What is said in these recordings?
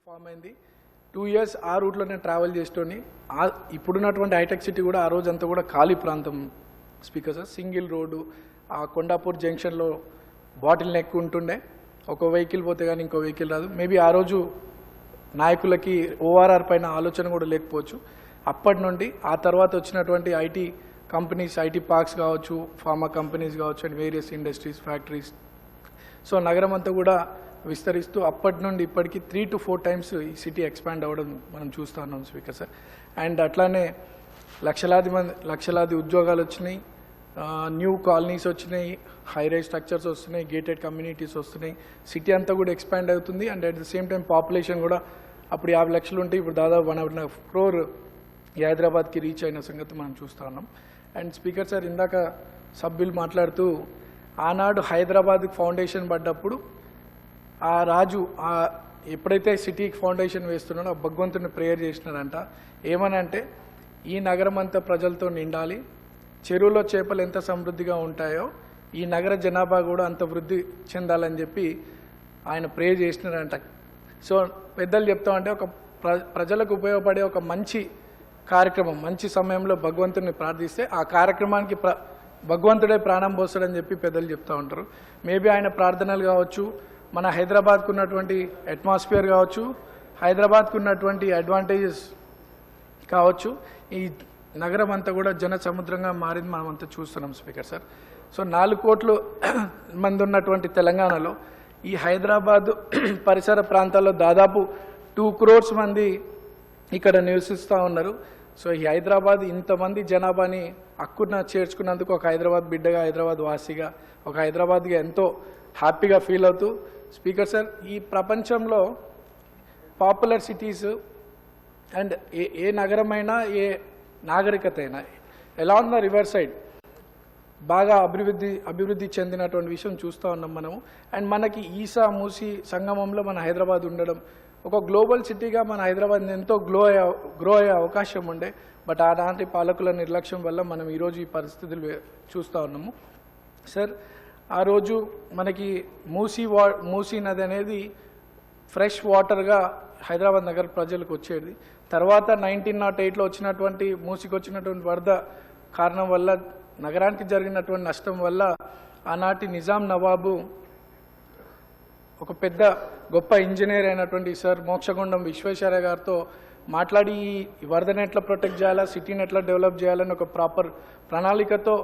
Form అయింది. 2 years ఆ రూట్లో నేను ట్రావెల్ చేస్తోని ఇప్పుడున్నటువంటి హైటెక్ సిటీ కూడా ఆ రోజంతా కూడా ఖాళీ ప్రాంతం స్పీకర్ సార్. సింగిల్ రోడ్డు, ఆ కొండాపూర్ జంక్షన్లో బాటిల్ నెక్ ఉంటుండే, ఒక వెహికల్ పోతే కానీ ఇంకో వెహికల్ రాదు. మేబీ ఆ రోజు నాయకులకి ఓఆర్ఆర్ పైన ఆలోచన కూడా లేకపోవచ్చు. అప్పటి నుండి ఆ తర్వాత వచ్చినటువంటి ఐటీ కంపెనీస్, ఐటీ పార్క్స్ కావచ్చు, ఫార్మా కంపెనీస్ కావచ్చు and various industries, factories, so నగరం అంతా కూడా విస్తరిస్తూ అప్పటి నుండి ఇప్పటికీ 3 to 4 times ఈ సిటీ ఎక్స్పాండ్ అవ్వడం మనం చూస్తూ ఉన్నాం స్పీకర్ సార్. అండ్ అట్లానే లక్షలాది ఉద్యోగాలు వచ్చినాయి, న్యూ కాలనీస్ వచ్చినాయి, హై రైజ్ స్ట్రక్చర్స్ వస్తున్నాయి, గేటెడ్ కమ్యూనిటీస్ వస్తున్నాయి. సిటీ అంతా కూడా ఎక్స్పాండ్ అవుతుంది. And at the same time population కూడా అప్పుడు 50 లక్షలు ఉంటే ఇప్పుడు దాదాపు 1.5 crore ఈ హైదరాబాద్కి రీచ్ అయిన సంగతి మనం చూస్తూ ఉన్నాం. అండ్ స్పీకర్ సార్, ఇందాక సభ్యులు మాట్లాడుతూ ఆనాడు హైదరాబాద్కి ఫౌండేషన్ పడ్డప్పుడు ఆ రాజు ఎప్పుడైతే సిటీకి ఫౌండేషన్ వేస్తున్నాడో ఆ భగవంతుని ప్రేయర్ చేసినారంట. ఏమనంటే ఈ నగరం అంతా ప్రజలతో నిండాలి, చెరువులో చేపలు ఎంత సమృద్ధిగా ఉంటాయో ఈ నగర జనాభా కూడా అంత వృద్ధి చెందాలని చెప్పి ఆయన ప్రే చేసినారంట. సో పెద్దలు చెప్తామంటే ఒక ప్రజలకు ఉపయోగపడే ఒక మంచి కార్యక్రమం, మంచి సమయంలో భగవంతుని ప్రార్థిస్తే ఆ కార్యక్రమానికి భగవంతుడే ప్రాణం పోస్తాడని చెప్పి పెద్దలు చెప్తూ ఉంటారు. మేబీ ఆయన ప్రార్థనలు కావచ్చు, మన హైదరాబాద్కు ఉన్నటువంటి అట్మాస్ఫియర్ కావచ్చు, హైదరాబాద్కు ఉన్నటువంటి అడ్వాంటేజెస్ కావచ్చు, ఈ నగరం అంతా కూడా జన సముద్రంగా మారింది మనం అంతా చూస్తున్నాం స్పీకర్ సార్. సో 4 కోట్ల మంది ఉన్నటువంటి తెలంగాణలో ఈ హైదరాబాద్ పరిసర ప్రాంతాల్లో దాదాపు 2 crores మంది ఇక్కడ నివసిస్తూ ఉన్నారు. సో ఈ హైదరాబాద్ ఇంతమంది జనాభాని హక్కున చేర్చుకున్నందుకు ఒక హైదరాబాద్ బిడ్డగా, హైదరాబాద్ వాసిగా, ఒక హైదరాబాద్గా ఎంతో హ్యాపీగా ఫీల్ అవుతూ స్పీకర్ సార్, ఈ ప్రపంచంలో పాపులర్ సిటీస్ అండ్ ఏ నగరమైనా, ఏ నాగరికత అయినా అలాంగ్ ద రివర్ సైడ్ బాగా అభివృద్ధి చెందినటువంటి విషయం చూస్తూ ఉన్నాం మనము. అండ్ మనకి ఈసా మూసీ సంగమంలో మన హైదరాబాద్ ఉండడం, ఒక గ్లోబల్ సిటీగా మన హైదరాబాద్ ఎంతో గ్రో అయ్యే అవకాశం ఉండే. బట్ ఆనాటి పాలకుల నిర్లక్ష్యం వల్ల మనం ఈరోజు ఈ పరిస్థితులు చూస్తూ ఉన్నాము సార్. ఆ రోజు మనకి మూసీ నది అనేది ఫ్రెష్ వాటర్గా హైదరాబాద్ నగర ప్రజలకు వచ్చేది. తర్వాత 1908లో వచ్చినటువంటి మూసీకి వచ్చినటువంటి వరద కారణం వల్ల, నగరానికి జరిగినటువంటి నష్టం వల్ల ఆనాటి నిజాం నవాబు ఒక పెద్ద గొప్ప ఇంజనీర్ అయినటువంటి సార్ మోక్షగుండం విశ్వేశ్వరయ్య గారితో మాట్లాడి ఈ వరదను ఎట్లా ప్రొటెక్ట్ చేయాలా, సిటీని ఎట్లా డెవలప్ చేయాలని ఒక ప్రాపర్ ప్రణాళికతో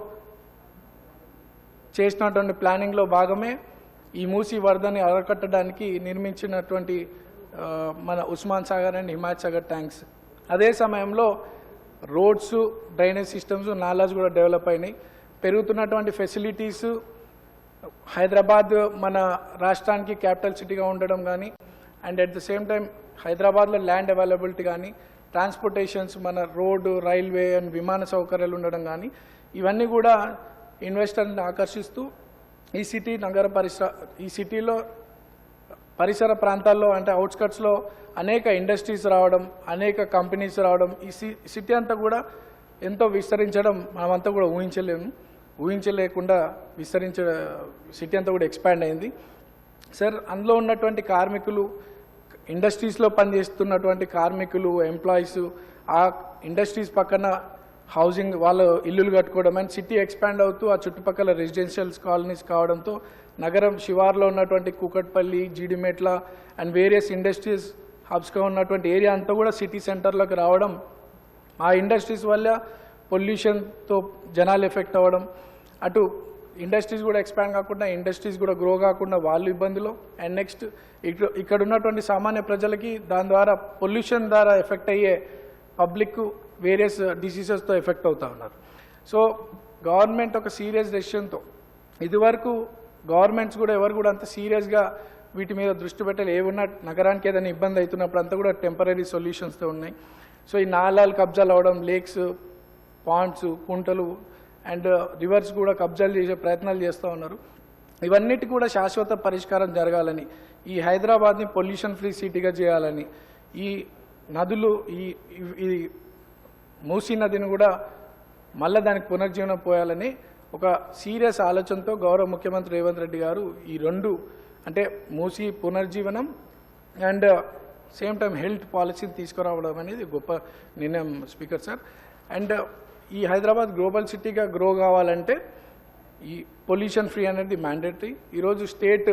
చేసినటువంటి ప్లానింగ్లో భాగమే ఈ మూసీ వరదని అరకట్టడానికి నిర్మించినటువంటి మన ఉస్మాన్ సాగర్ అండ్ హిమాయత్ సాగర్ ట్యాంక్స్. అదే సమయంలో రోడ్స్, డ్రైనేజ్ సిస్టమ్స్, నాలాస్ కూడా డెవలప్ అయినాయి. పెరుగుతున్నటువంటి ఫెసిలిటీస్, హైదరాబాద్ మన రాష్ట్రానికి క్యాపిటల్ సిటీగా ఉండడం కానీ, and at the same time హైదరాబాద్లో ల్యాండ్ అవైలబిలిటీ కానీ, ట్రాన్స్పోర్టేషన్స్, మన రోడ్డు, రైల్వే అండ్ విమాన సౌకర్యాలు ఉండడం కానీ, ఇవన్నీ కూడా ఇన్వెస్టర్ని ఆకర్షిస్తూ ఈ సిటీలో పరిసర ప్రాంతాల్లో అంటే అవుట్స్కట్స్లో అనేక ఇండస్ట్రీస్ రావడం, అనేక కంపెనీస్ రావడం, ఈ సిటీ అంతా కూడా ఎంతో విస్తరించడం మనమంతా కూడా ఊహించలేకుండా సిటీ అంతా కూడా ఎక్స్పాండ్ అయింది సార్. అందులో ఉన్నటువంటి కార్మికులు, ఇండస్ట్రీస్లో పనిచేస్తున్నటువంటి కార్మికులు, ఎంప్లాయీస్, ఆ ఇండస్ట్రీస్ పక్కన హౌసింగ్, వాళ్ళ ఇల్లులు కట్టుకోవడం అండ్ సిటీ ఎక్స్పాండ్ అవుతూ ఆ చుట్టుపక్కల రెసిడెన్షియల్స్ కాలనీస్ కావడంతో నగరం శివార్లో ఉన్నటువంటి Kukatpally, Jeedimetla and various industries హబ్స్గా ఉన్నటువంటి ఏరియా అంతా కూడా సిటీ సెంటర్లోకి రావడం, ఆ ఇండస్ట్రీస్ వల్ల పొల్యూషన్తో జనాలు ఎఫెక్ట్ అవ్వడం, అటు ఇండస్ట్రీస్ కూడా ఎక్స్పాండ్ కాకుండా, ఇండస్ట్రీస్ కూడా గ్రో కాకుండా వాళ్ళు ఇబ్బందులు, అండ్ నెక్స్ట్ ఇక్కడ ఉన్నటువంటి సామాన్య ప్రజలకి దాని ద్వారా పొల్యూషన్ ద్వారా ఎఫెక్ట్ అయ్యే పబ్లిక్ వేరియస్ డిసీజెస్తో ఎఫెక్ట్ అవుతూ ఉన్నారు. సో గవర్నమెంట్ ఒక సీరియస్ డెసిషన్తో, ఇదివరకు గవర్నమెంట్స్ కూడా ఎవరు కూడా అంత సీరియస్గా వీటి మీద దృష్టి పెట్టాలి. ఏమున్నా నగరానికి ఏదైనా ఇబ్బంది అవుతున్నప్పుడు అంతా కూడా టెంపరీ సొల్యూషన్స్తో ఉన్నాయి. సో ఈ నాలాలు కబ్జాలు అవడం, లేక్స్, పాండ్స్, కుంటలు అండ్ రివర్స్ కూడా కబ్జాలు చేసే ప్రయత్నాలు చేస్తూ ఉన్నారు. ఇవన్నిటి కూడా శాశ్వత పరిష్కారం జరగాలని, ఈ హైదరాబాద్ని పొల్యూషన్ ఫ్రీ సిటీగా చేయాలని, ఈ నదులు, ఈ మూసీ నదిని కూడా మళ్ళీ దానికి పునర్జీవనం పోయాలని ఒక సీరియస్ ఆలోచనతో గౌరవ ముఖ్యమంత్రి రేవంత్ రెడ్డి గారు ఈ రెండు, అంటే మూసీ పునర్జీవనం అండ్ సేమ్ టైం హెల్త్ పాలసీని తీసుకురావడం అనేది గొప్ప నిర్ణయం స్పీకర్ సార్. అండ్ ఈ హైదరాబాద్ గ్లోబల్ సిటీగా గ్రో కావాలంటే ఈ పొల్యూషన్ ఫ్రీ అనేది మ్యాండేటరీ. ఈరోజు స్టేట్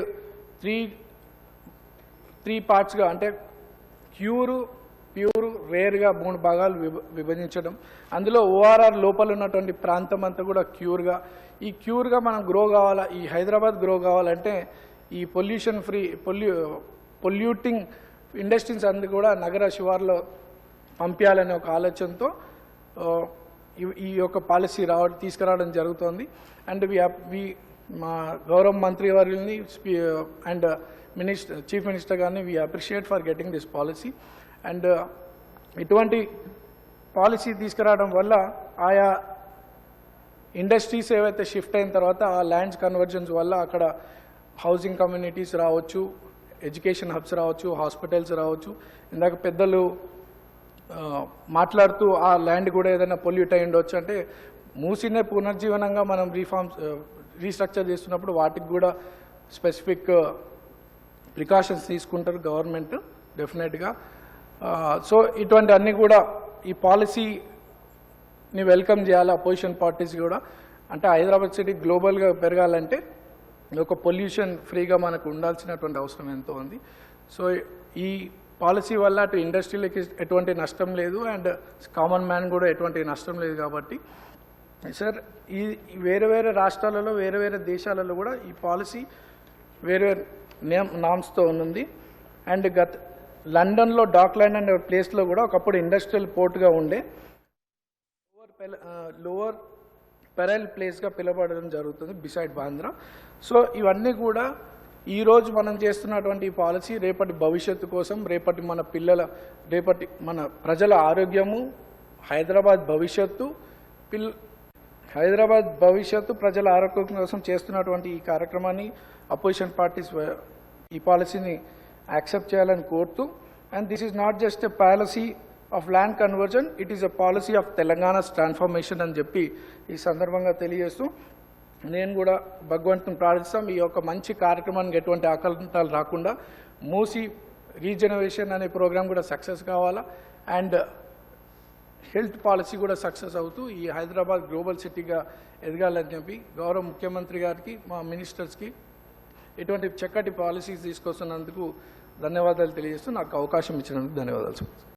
త్రీ పార్ట్స్గా అంటే ప్యూర్ రేర్గా 3 భాగాలు విభజించడం, అందులో ఓఆర్ఆర్ లోపల ఉన్నటువంటి ప్రాంతం అంతా కూడా క్యూర్గా మనం గ్రో కావాలా, ఈ హైదరాబాద్ గ్రో కావాలంటే ఈ పొల్యూషన్ ఫ్రీ పొల్యూటింగ్ ఇండస్ట్రీస్ అన్ని కూడా నగర శివార్లో పంపించాలనే ఒక ఆలోచనతో ఈ యొక్క పాలసీ తీసుకురావడం జరుగుతోంది. అండ్ మా గౌరవ మంత్రి వారిని అండ్ చీఫ్ మినిస్టర్ గారిని we appreciate for getting this policy. And ఇటువంటి పాలసీ తీసుకురావడం వల్ల ఆయా ఇండస్ట్రీస్ ఏవైతే షిఫ్ట్ అయిన తర్వాత ఆ ల్యాండ్స్ కన్వర్జన్స్ వల్ల అక్కడ హౌసింగ్ కమ్యూనిటీస్ రావచ్చు, ఎడ్యుకేషన్ హబ్స్ రావచ్చు, హాస్పిటల్స్ రావచ్చు. ఇందాక పెద్దలు మాట్లాడుతూ ఆ ల్యాండ్ కూడా ఏదైనా పొల్యూట్ అయి ఉండొచ్చు అంటే మూసినే పునర్జీవనంగా మనం రీస్ట్రక్చర్ చేస్తున్నప్పుడు వాటికి కూడా స్పెసిఫిక్ ప్రికాషన్స్ తీసుకుంటారు గవర్నమెంట్ డెఫినెట్గా. సో ఇటువంటి అన్నీ కూడా ఈ పాలసీని వెల్కమ్ చేయాలి అపోజిషన్ పార్టీస్ కూడా. అంటే హైదరాబాద్ సిటీ గ్లోబల్గా పెరగాలంటే ఒక పొల్యూషన్ ఫ్రీగా మనకు ఉండాల్సినటువంటి అవసరం ఎంతో ఉంది. సో ఈ పాలసీ వల్ల అటు ఇండస్ట్రీలకి ఎటువంటి నష్టం లేదు అండ్ కామన్ మ్యాన్ కూడా ఎటువంటి నష్టం లేదు. కాబట్టి సార్ ఈ వేరే రాష్ట్రాలలో వేరే దేశాలలో కూడా ఈ పాలసీ వేరే నామ్స్తో ఉంది. అండ్ లండన్లో డాక్లాండ్ అనే ప్లేస్లో కూడా ఒకప్పుడు ఇండస్ట్రియల్ పోర్ట్గా ఉండే లోవర్ పెరైల్ ప్లేస్గా పిలువబడడం జరుగుతుంది బిసైడ్ బాంద్రా. సో ఇవన్నీ కూడా ఈరోజు మనం చేస్తున్నటువంటి ఈ పాలసీ రేపటి భవిష్యత్తు కోసం, రేపటి మన ప్రజల ఆరోగ్యము, హైదరాబాద్ భవిష్యత్తు ప్రజల ఆరోగ్యం కోసం చేస్తున్నటువంటి ఈ కార్యక్రమాన్ని అపోజిషన్ పార్టీస్ ఈ పాలసీని యాక్సెప్ట్ చేయాలని కోరుతూ, and this is not just a policy of land conversion, it is a policy of Telangana's transformation అని చెప్పి ఈ సందర్భంగా తెలియజేస్తూ నేను కూడా భగవంతుని ప్రార్థిస్తాం ఈ యొక్క మంచి కార్యక్రమానికి ఎటువంటి ఆకలంతాలు రాకుండా మూసి రీజనరేషన్ అనే ప్రోగ్రాం కూడా సక్సెస్ కావాలా అండ్ హెల్త్ పాలసీ కూడా సక్సెస్ అవుతూ ఈ హైదరాబాద్ గ్లోబల్ సిటీగా ఎదగాలని చెప్పి గౌరవ ముఖ్యమంత్రి గారికి, మా మినిస్టర్స్కి ఇటువంటి చక్కటి పాలసీస్ తీసుకొస్తున్నందుకు ధన్యవాదాలు తెలియజేస్తూ నాకు అవకాశం ఇచ్చినందుకు ధన్యవాదాలు.